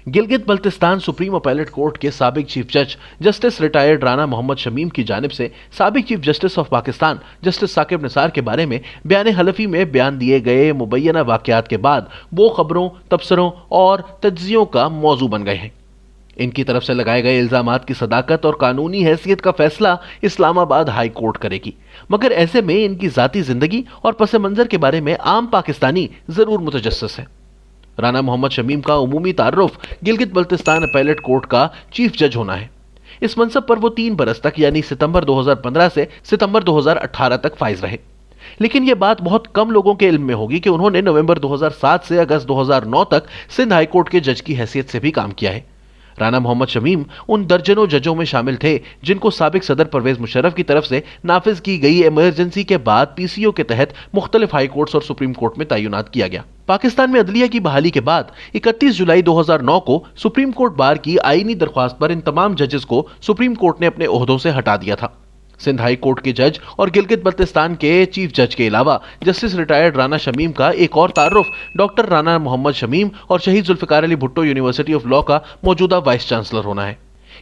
Gilgit Baltistan supreme appellate court के साबिक chief जज जस्टिस रिटायर्ड राना मोहम्मद शमीम की जानिब से साबिक chief justice of Pakistan justice Saqib Nisar के बारे में बयान हलफी में बयान दिए गए मुबैना वाकयात के बाद वो खबरों, तबसरों और तज्जियों का मौजू बन गए हैं। इनकी तरफ से लगाए गए इल्जामात की सदाकत और कानूनी हैसियत का फैसला इस्लामाबाद हाई कोर्ट करेगी, मगर ऐसे में इनकी जाती जिंदगी और पस मंजर के बारे में आम पाकिस्तानी जरूर मुतजस्सिस है। राना मोहम्मद शमीम का उमूमी तारुफ गिलगित बल्तिस्तान अपीलेट कोर्ट का चीफ जज होना है। इस मनसब पर वो 3 बरस तक यानी सितंबर 2015 से सितंबर 2018 तक फाइज रहे। लेकिन यह बात बहुत कम लोगों के इल्म में होगी कि उन्होंने नवंबर 2007 से अगस्त 2009 तक सिंध हाई कोर्ट के जज की हैसियत से भी काम किया है। राना मोहम्मद शमीम उन दर्जनों जजों में शामिल थे जिनको साबिक सदर परवेज मुशर्रफ की तरफ से नाफिज की गई इमरजेंसी के बाद पीसीओ के तहत मुख्तलिफ हाई कोर्ट्स और सुप्रीम कोर्ट में तैनात किया गया। पाकिस्तान में अदलिया की बहाली के बाद 31 जुलाई 2009 को सुप्रीम कोर्ट बार की आईनी दरख्वास्त पर इन तमाम जजेस को सुप्रीम कोर्ट ने अपने ओहदों से हटा दिया था। सिंध हाई कोर्ट के जज और गिलगित बल्तिस्तान के चीफ जज के अलावा जस्टिस रिटायर्ड राना शमीम का एक और तारुफ डॉक्टर राना मोहम्मद शमीम और Shaheed Zulfikar Ali Bhutto university of law का मौजूदा वाइस चांसलर होना है।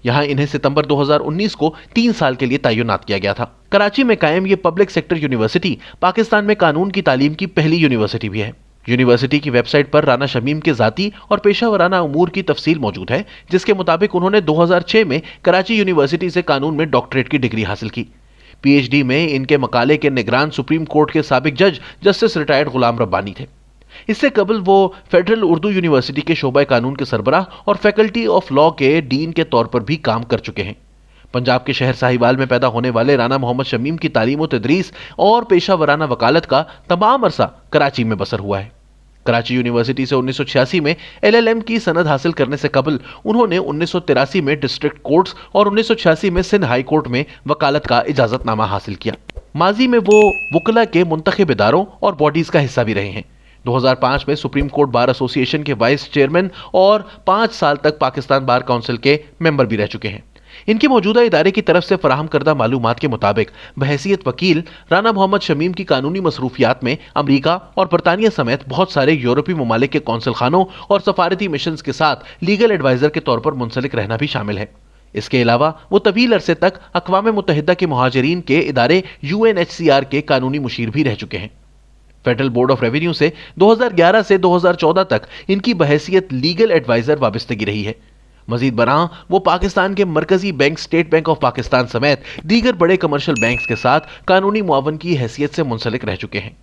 यहां इन्हें सितंबर 2019 को 3 साल के लिए तैनात किया गया था। कराची में कायम ये पब्लिक सेक्टर यूनिवर्सिटी पाकिस्तान में कानून की तालीम की पहली यूनिवर्सिटी भी है। यूनिवर्सिटी की वेबसाइट पर राना शमीम के जाती और पेशा वराना उमूर की तफसील मौजूद है, जिसके मुताबिक उन्होंने 2006 में कराची यूनिवर्सिटी से कानून में डॉक्टरेट की डिग्री हासिल की। पीएचडी में इनके मकाले के निगरान सुप्रीम कोर्ट के साबिक जज जस्टिस रिटायर्ड गुलाम रब्बानी थे। इससे कबल वो फेडरल उर्दू यूनिवर्सिटी के शोबा कानून के सरबराह और फैकल्टी ऑफ लॉ के डीन के तौर पर भी काम कर चुके हैं। पंजाब के शहर साहिवाल में पैदा होने वाले राना मोहम्मद शमीम की तालीम और तदरीस और पेशा वराना वकालत का तमाम अरसा कराची में बसर हुआ है। कराची यूनिवर्सिटी से 1986 में एलएलएम की सनद हासिल करने से कबल उन्होंने 1983 में डिस्ट्रिक्ट कोर्ट्स और 1986 में सिंध हाई कोर्ट में वकालत का इजाजतनामा हासिल किया। माजी में वो वकला के मुंतखब इदारों और बॉडीज का हिस्सा भी रहे हैं। 2005 में सुप्रीम कोर्ट बार एसोसिएशन के वाइस चेयरमैन और 5 साल तक पाकिस्तान बार काउंसिल के मेंबर भी रह चुके हैं। इनके मौजूदा इदारे की तरफ से फराहम करदा मालूमात के मुताबिक बहैसियत वकील राना मोहम्मद शमीम की कानूनी मसरूफियात में अमरीका और बरतानिया समेत बहुत सारे यूरोपीय ममालिक के कौंसिल खानों और सफारती मिशंस के साथ लीगल एडवाइजर के तौर पर मुंसलिक रहना भी शामिल है। इसके अलावा वो तवील अरसे तक अक़वाम मुत्तहिदा के मुहाजिरीन के इदारे UNHCR के कानूनी मुशीर भी रह चुके हैं। फेडरल बोर्ड ऑफ रेवेन्यू से 2011 से 2014 तक इनकी बहैसियत लीगल एडवाइजर वाबस्तगी रही है। मजीद बरां वो पाकिस्तान के मरकजी bank state bank of Pakistan समेत दीगर बड़े कमर्शियल बैंक्स के साथ कानूनी मुआवन की हैसियत से मुंसलिक रह चुके हैं।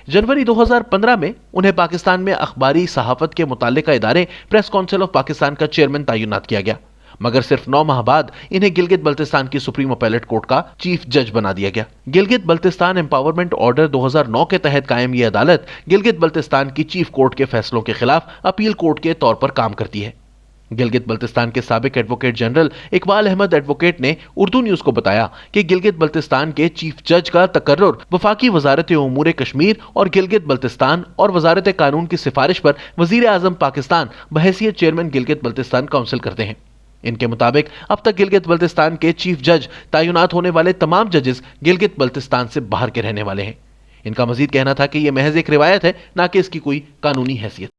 जनवरी 2015 में उन्हें पाकिस्तान में अखबारी सहाफत के मुताल्लिका इदारे प्रेस काउंसिल ऑफ पाकिस्तान का चेयरमैन तैनात किया गया, मगर सिर्फ 9 माह बाद इन्हें गिलगित बल्तिस्तान की सुप्रीम अपीलेट कोर्ट का चीफ जज बना दिया गया। गिलगित बल्तिस्तान एम्पावरमेंट ऑर्डर 2009 के तहत कायम ये अदालत गिलगित बल्तिस्तान की चीफ कोर्ट के फैसलों के खिलाफ अपील कोर्ट के तौर पर काम करती है। गिलगित बल्तिस्तान के साबिक advocate general Iqbal Ahmed advocate ने उर्दू न्यूज को बताया कि गिलगित बल्तिस्तान के चीफ जज का तकर्रुर वफाकी वजारत उमूर कश्मीर और गिलगित बल्तिस्तान और वजारत कानून की सिफारिश पर वजीर आजम पाकिस्तान बहैसियत चेयरमैन गिलगित बल्तिस्तान काउंसिल करते हैं। इनके मुताबिक अब तक गिलगित बल्तिस्तान के चीफ जज तैनात होने वाले तमाम जजेस गिलगित बल्तिस्तान से बाहर के रहने वाले हैं। इनका मजीद कहना था कि यह महज एक रिवायत है, ना कि इसकी कोई कानूनी हैसियत।